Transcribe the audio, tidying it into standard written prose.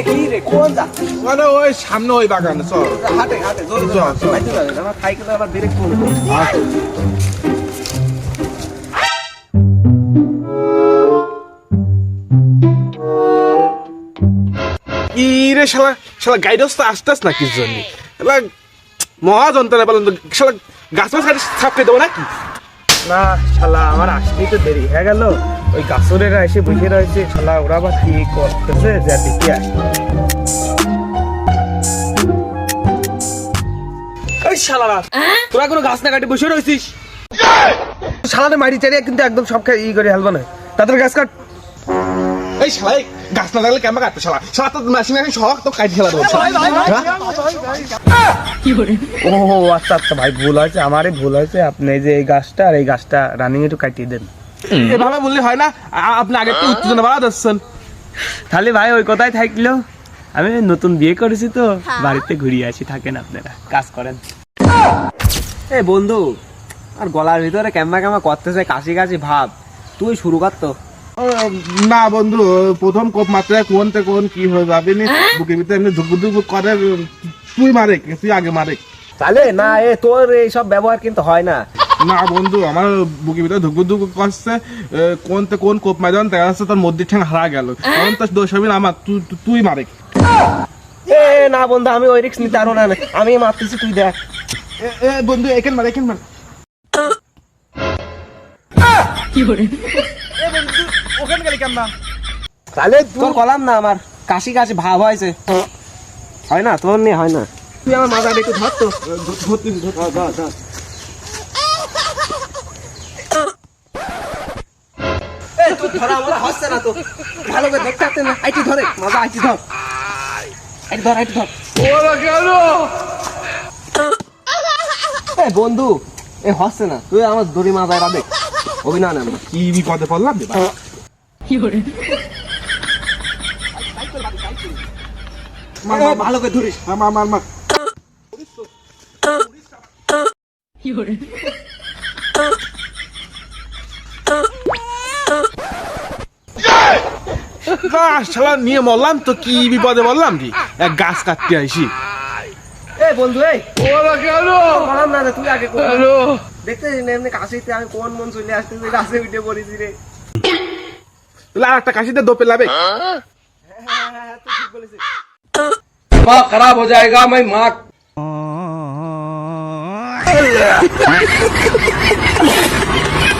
কি রে কোন যা মানে ওই সামনে ওই বাগানে চল হাটে হাটে জোরে জোরে বাইতে যাবে আমার সাইকেলে আবার ব্রেক করব কি রে শালা শালা গাইডস তো আসতেছ না কিছু জন্য শালা মহা যন্ত্রণা বলেন তো শালা গাছ মাছ কাটে ছাপকে দেবো নাকি না শালা আমার আসতেই তো দেরি হয়ে গেল ওই গাছরেরা এসে বসে রয়েছে শালা ওরা আবার কি করতেছে যা দেখি আসি এই শালারা তোরা কোনো গাছ না কাটে বসে রয়েছিস শালারে মারি চারিয়ে কিন্তু একদম সব ই করে হেলবা না তাদের গাছ কাট এই শালা এই গাছ না থাকলে কেমন কাটবে শালা শালা তো মেশিন এখন শখ তো কাটি খেলা দেবো ও আচ্ছা আচ্ছা ভাই ভুল হয়েছে আমারই ভুল হয়েছে আপনি এই যে এই গাছটা আর এই গাছটা রানিং একটু কাটিয়ে দেন এভাবে বললে হয় না আপনি আগে তো উত্তেজনা বাড়া দিচ্ছেন তাহলে ভাই ওই কথাই থাকলো আমি নতুন বিয়ে করেছি তো বাড়িতে ঘুরিয়ে আসি থাকেন আপনারা কাজ করেন এই বন্ধু আর গলার ভিতরে ক্যাম্বা ক্যাম্বা করতেছে কাশি কাশি ভাব তুই শুরু কর তো না বন্ধু প্রথম কোপ মাত্রায় কোন কি হয়ে যাবে নি বুকের ভিতরে এমনি ধুক ধুক করে তুই মারে তুই আগে মারে তাহলে না এ তোর এইসব ব্যবহার কিন্তু হয় না না বন্ধু আমার বুকের ভিতরে ধুক ধুক করছে কোন কোপ মারে দেখা যাচ্ছে তোর মধ্যে ঠ্যাং হারা গেল তখন তোর দোষ হবে না আমার তুই মারে এ না বন্ধু আমি ওই রিক্স নিতে আরো না আমি মারতেছি তুই দেখ বন্ধু এখানে মারে কি করে ওখানে গেলি কেন না তাহলে তোর কলাম না আমার কাশি কাশি ভাব হয়েছে হয় না তোর নিয়ে হয় না তুই আমার মাথাটা একটু ধর তো ধরা আমার হচ্ছে না তো ভালো করে দেখতে পারতে না আইটি ধরে মাজা আইটি ধর আইটি ধর ওরা গেল এ বন্ধু এ হচ্ছে না তুই আমার দড়ি মাজায় রাখে অভিনয় না কি বিপদে পড়লাম রে ভাই ভালো করে ধরিস মার শালা নিয়ে মরলাম তো কি বিপদে বললাম কি এক গাছ কাটতে আইসি এ বন্ধু এই ওরা গেল বললাম না তুই আগে দেখতে এমনি কাশিতে আমি কোন মন চলে আসতেছে গাছে উঠে পড়েছি রে আর একটা কাশিতে দোপে লাবে তুই ঠিক বলেছিস दिमाग खराब हो जाएगा मैं माँ